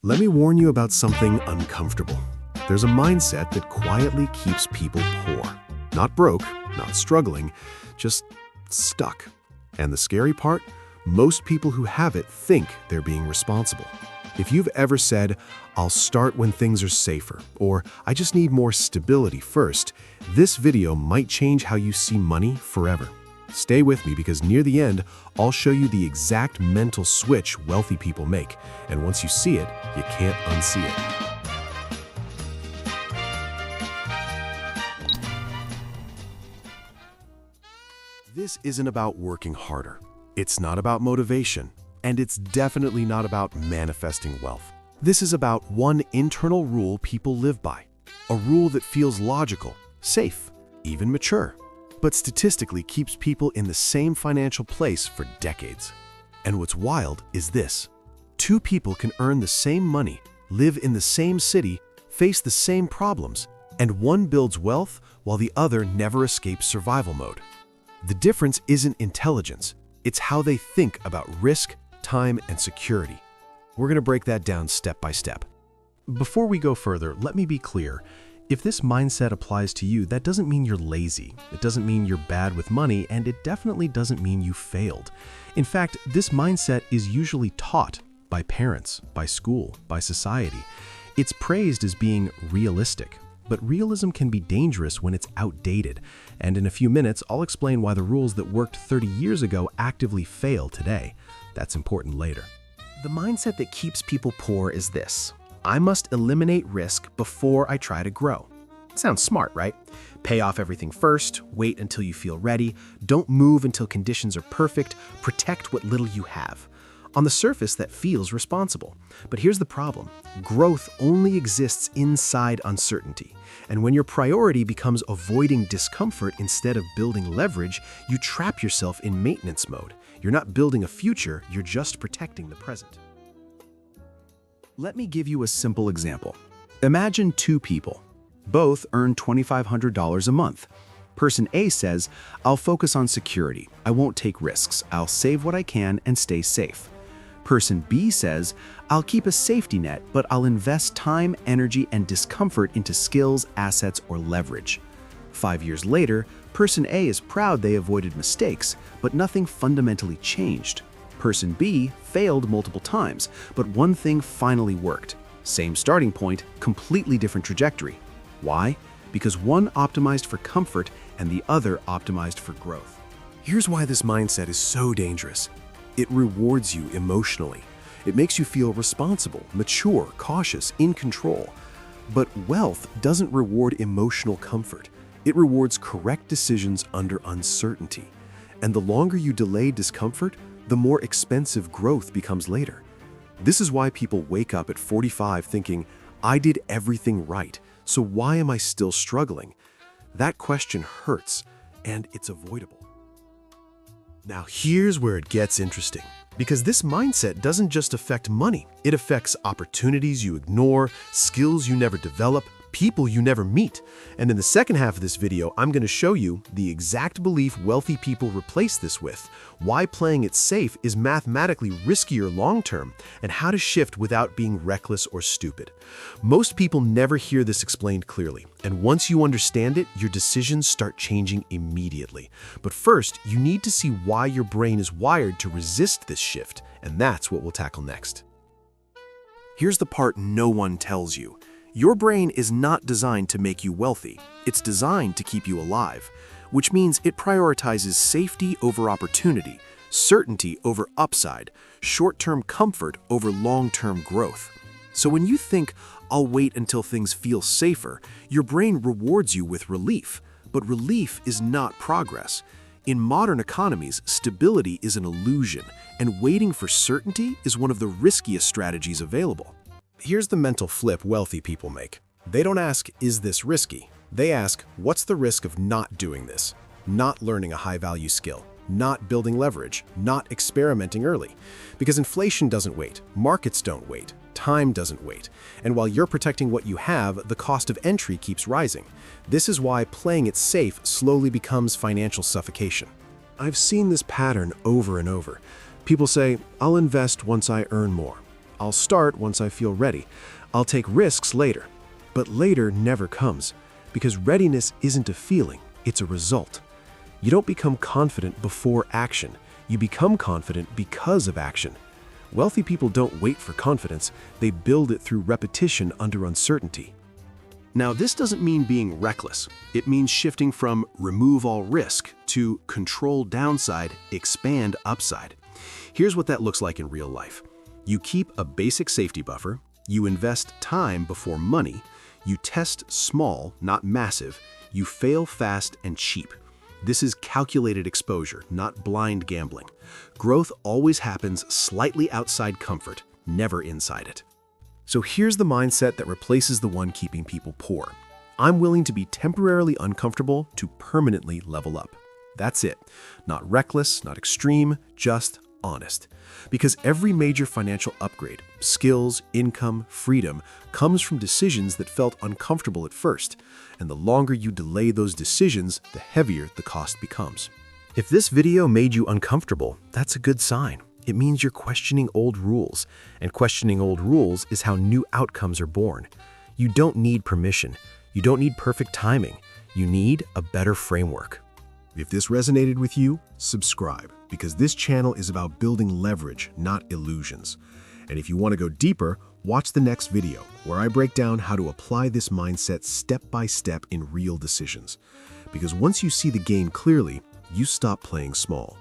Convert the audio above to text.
Let me warn you about something uncomfortable. There's a mindset that quietly keeps people poor. Not broke, not struggling, just stuck. And the scary part? Most people who have it think they're being responsible. If you've ever said, "I'll start when things are safer," or "I just need more stability first," this video might change how you see money forever. Stay with me because near the end, I'll show you the exact mental switch wealthy people make. And once you see it, you can't unsee it. This isn't about working harder. It's not about motivation. And it's definitely not about manifesting wealth. This is about one internal rule people live by. A rule that feels logical, safe, even mature, but statistically keeps people in the same financial place for decades. And what's wild is this. Two people can earn the same money, live in the same city, face the same problems, and one builds wealth while the other never escapes survival mode. The difference isn't intelligence, it's how they think about risk, time, and security. We're going to break that down step by step. Before we go further, let me be clear. If this mindset applies to you, that doesn't mean you're lazy. It doesn't mean you're bad with money, and it definitely doesn't mean you failed. In fact, this mindset is usually taught by parents, by school, by society. It's praised as being realistic, but realism can be dangerous when it's outdated. And in a few minutes, I'll explain why the rules that worked 30 years ago actively fail today. That's important later. The mindset that keeps people poor is this: I must eliminate risk before I try to grow. Sounds smart, right? Pay off everything first, wait until you feel ready, don't move until conditions are perfect, protect what little you have. On the surface, that feels responsible. But here's the problem. Growth only exists inside uncertainty. And when your priority becomes avoiding discomfort instead of building leverage, you trap yourself in maintenance mode. You're not building a future, you're just protecting the present. Let me give you a simple example. Imagine two people. Both earn $2,500 a month. Person A says, "I'll focus on security. I won't take risks. I'll save what I can and stay safe." Person B says, "I'll keep a safety net, but I'll invest time, energy, and discomfort into skills, assets, or leverage." 5 years later, Person A is proud they avoided mistakes, but nothing fundamentally changed. Person B failed multiple times, but one thing finally worked. Same starting point, completely different trajectory. Why? Because one optimized for comfort and the other optimized for growth. Here's why this mindset is so dangerous. It rewards you emotionally. It makes you feel responsible, mature, cautious, in control. But wealth doesn't reward emotional comfort. It rewards correct decisions under uncertainty. And the longer you delay discomfort, the more expensive growth becomes later. This is why people wake up at 45 thinking, "I did everything right, so why am I still struggling?" That question hurts, and it's avoidable. Now here's where it gets interesting. Because this mindset doesn't just affect money, it affects opportunities you ignore, skills you never develop, people you never meet. And in the second half of this video, I'm going to show you the exact belief wealthy people replace this with, why playing it safe is mathematically riskier long-term, and how to shift without being reckless or stupid. Most people never hear this explained clearly, and once you understand it, your decisions start changing immediately. But first, you need to see why your brain is wired to resist this shift, and that's what we'll tackle next. Here's the part no one tells you. Your brain is not designed to make you wealthy. It's designed to keep you alive, which means it prioritizes safety over opportunity, certainty over upside, short-term comfort over long-term growth. So when you think, "I'll wait until things feel safer," your brain rewards you with relief. But relief is not progress. In modern economies, stability is an illusion, and waiting for certainty is one of the riskiest strategies available. Here's the mental flip wealthy people make. They don't ask, "Is this risky?" They ask, "What's the risk of not doing this? Not learning a high-value skill, not building leverage, not experimenting early?" Because inflation doesn't wait, markets don't wait, time doesn't wait. And while you're protecting what you have, the cost of entry keeps rising. This is why playing it safe slowly becomes financial suffocation. I've seen this pattern over and over. People say, "I'll invest once I earn more." I'll start once I feel ready. I'll take risks later. But later never comes, because readiness isn't a feeling, it's a result. You don't become confident before action. You become confident because of action. Wealthy people don't wait for confidence, they build it through repetition under uncertainty. Now, this doesn't mean being reckless. It means shifting from remove all risk to control downside, expand upside. Here's what that looks like in real life. You keep a basic safety buffer, you invest time before money, you test small, not massive, you fail fast and cheap. This is calculated exposure, not blind gambling. Growth always happens slightly outside comfort, never inside it. So here's the mindset that replaces the one keeping people poor. I'm willing to be temporarily uncomfortable to permanently level up. That's it. Not reckless, not extreme, just honest. Because every major financial upgrade, skills, income, freedom, comes from decisions that felt uncomfortable at first. And the longer you delay those decisions, the heavier the cost becomes. If this video made you uncomfortable, that's a good sign. It means you're questioning old rules, and questioning old rules is how new outcomes are born. You don't need permission. You don't need perfect timing. You need a better framework. If this resonated with you, subscribe, because this channel is about building leverage, not illusions. And if you want to go deeper, watch the next video, where I break down how to apply this mindset step by step in real decisions. Because once you see the game clearly, you stop playing small.